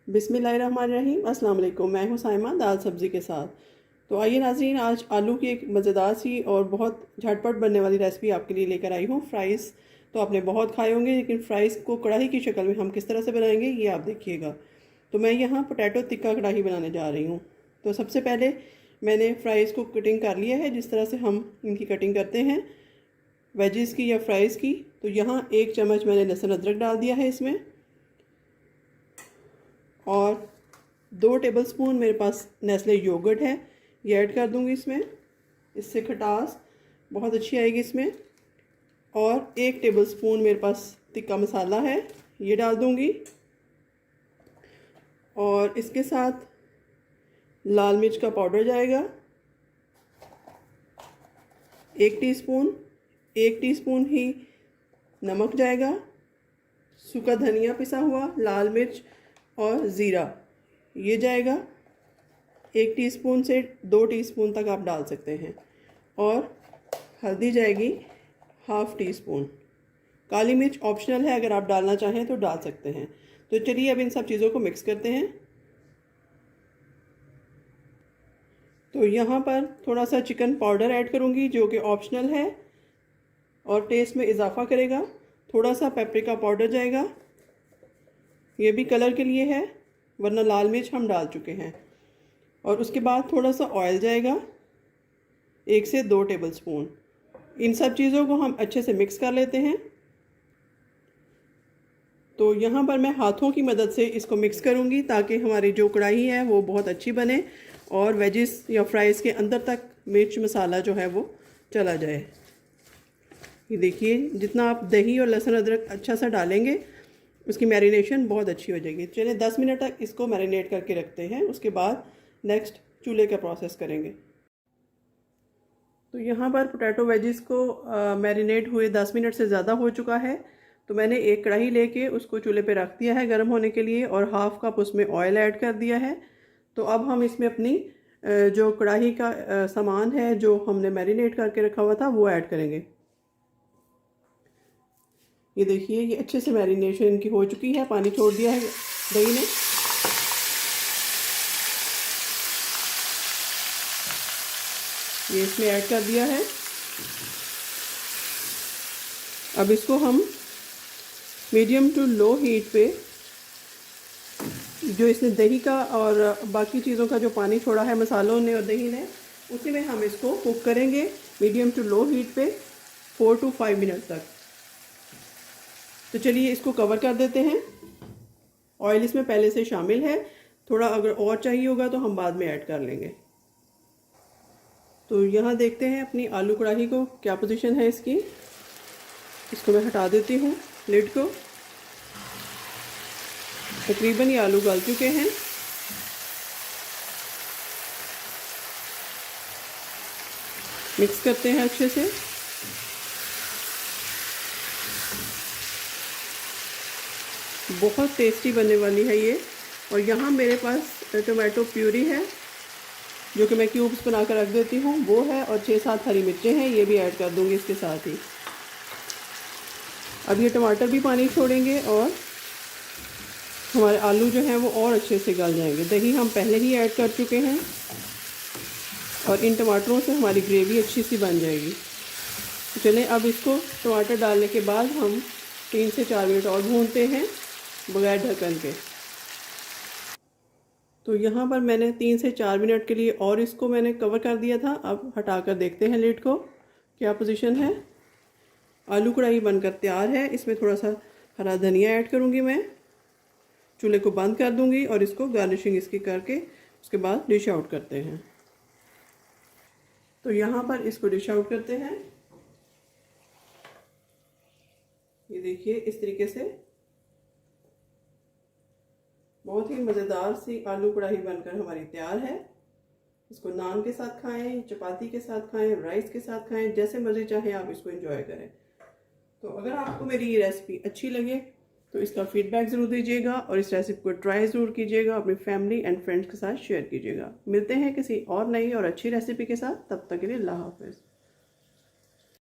बिस्मिल्लाहिर्रहमानिर्रहीम। अस्सलाम वालेकुम। मैं हूँ साइमा दाल सब्ज़ी के साथ। तो आइए नाज़रीन, आज आलू की एक मज़ेदार सी और बहुत झटपट बनने वाली रेसिपी आपके लिए लेकर आई हूँ। फ़्राइज़ तो आपने बहुत खाए होंगे, लेकिन फ़्राइज़ को कढ़ाई की शक्ल में हम किस तरह से बनाएंगे ये आप देखिएगा। तो मैं यहाँ पोटैटो टिक्का कढ़ाई बनाने जा रही हूँ। तो सबसे पहले मैंने फ़्राइज़ को कटिंग कर लिया है, जिस तरह से हम इनकी कटिंग करते हैं वेजिज़ की या फ़्राइज़ की। तो यहाँ 1 चम्मच मैंने लहसुन अदरक डाल दिया है इसमें, और 2 टेबलस्पून मेरे पास नेस्ले योगर्ट है, ये ऐड कर दूंगी इसमें। इससे खटास बहुत अच्छी आएगी इसमें। और 1 टेबलस्पून मेरे पास टिक्का मसाला है, ये डाल दूंगी। और इसके साथ लाल मिर्च का पाउडर जाएगा 1 टीस्पून। 1 टीस्पून ही नमक जाएगा, सूखा धनिया पिसा हुआ, लाल मिर्च और ज़ीरा ये जाएगा। 1 टीस्पून से 2 टीस्पून तक आप डाल सकते हैं। और हल्दी जाएगी ½ टीस्पून। काली मिर्च ऑप्शनल है, अगर आप डालना चाहें तो डाल सकते हैं। तो चलिए अब इन सब चीज़ों को मिक्स करते हैं। तो यहाँ पर थोड़ा सा चिकन पाउडर ऐड करूँगी, जो कि ऑप्शनल है और टेस्ट में इजाफा करेगा। थोड़ा सा पेपरिका पाउडर जाएगा, ये भी कलर के लिए है, वरना लाल मिर्च हम डाल चुके हैं। और उसके बाद थोड़ा सा ऑयल जाएगा 1 से 2 टेबलस्पून। इन सब चीज़ों को हम अच्छे से मिक्स कर लेते हैं। तो यहाँ पर मैं हाथों की मदद से इसको मिक्स करूँगी, ताकि हमारी जो कढ़ाई है वो बहुत अच्छी बने और वेजिस या फ्राइज़ के अंदर तक मिर्च मसाला जो है वो चला जाए। ये देखिए, जितना आप दही और लहसुन अदरक अच्छा सा डालेंगे उसकी मैरिनेशन बहुत अच्छी हो जाएगी। चलिए 10 मिनट तक इसको मैरिनेट करके रखते हैं, उसके बाद नेक्स्ट चूल्हे का प्रोसेस करेंगे। तो यहाँ पर पोटैटो वेजिस को मैरिनेट हुए 10 मिनट से ज़्यादा हो चुका है। तो मैंने एक कढ़ाई लेके उसको चूल्हे पे रख दिया है गर्म होने के लिए, और ½ कप उसमें ऑयल ऐड कर दिया है। तो अब हम इसमें अपनी जो कढ़ाई का सामान है जो हमने मैरिनेट करके रखा हुआ था वो ऐड करेंगे। ये देखिए, ये अच्छे से मैरिनेशन इनकी हो चुकी है, पानी छोड़ दिया है दही ने। ये इसमें ऐड कर दिया है। अब इसको हम मीडियम टू लो हीट पे, जो इसने दही का और बाकी चीज़ों का जो पानी छोड़ा है मसालों ने और दही ने, उसी में हम इसको कुक करेंगे मीडियम टू लो हीट पे 4 to 5 मिनट तक। तो चलिए इसको कवर कर देते हैं। ऑयल इसमें पहले से शामिल है, थोड़ा अगर और चाहिए होगा तो हम बाद में ऐड कर लेंगे। तो यहाँ देखते हैं अपनी आलू कढ़ाई को क्या पोजीशन है इसकी। इसको मैं हटा देती हूँ लिड को। तकरीबन ये आलू गल चुके हैं। मिक्स करते हैं अच्छे से। बहुत टेस्टी बनने वाली है ये। और यहाँ मेरे पास टोमेटो प्यूरी है, जो कि मैं क्यूब्स बना कर रख देती हूँ, वो है, और 6-7 हरी मिर्चें हैं, ये भी ऐड कर दूँगी इसके साथ ही। अब ये टमाटर भी पानी छोड़ेंगे और हमारे आलू जो हैं वो और अच्छे से गल जाएंगे। दही हम पहले ही ऐड कर चुके हैं और इन टमाटरों से हमारी ग्रेवी अच्छी सी बन जाएगी। तो चलें अब इसको टमाटर डालने के बाद हम 3 से 4 मिनट और भूनते हैं बगैर ढक्कन के। तो यहाँ पर मैंने 3 से 4 मिनट के लिए और इसको मैंने कवर कर दिया था। अब हटा कर देखते हैं लिड को क्या पोजीशन है। आलू कढ़ाई बनकर तैयार है। इसमें थोड़ा सा हरा धनिया ऐड करूँगी मैं। चूल्हे को बंद कर दूँगी और इसको गार्निशिंग इसकी करके उसके बाद डिश आउट करते हैं। तो यहाँ पर इसको डिश आउट करते हैं। ये देखिए, इस तरीके से बहुत ही मज़ेदार सी आलू कढ़ाई बनकर हमारी तैयार है। इसको नान के साथ खाएं, चपाती के साथ खाएं, राइस के साथ खाएं, जैसे मर्जी चाहे आप इसको एंजॉय करें। तो अगर आपको मेरी ये रेसिपी अच्छी लगे तो इसका फीडबैक ज़रूर दीजिएगा और इस रेसिपी को ट्राई ज़रूर कीजिएगा, अपनी फैमिली एंड फ्रेंड्स के साथ शेयर कीजिएगा। मिलते हैं किसी और नई और अच्छी रेसिपी के साथ, तब तक के लिए अल्लाह हाफ़िज़।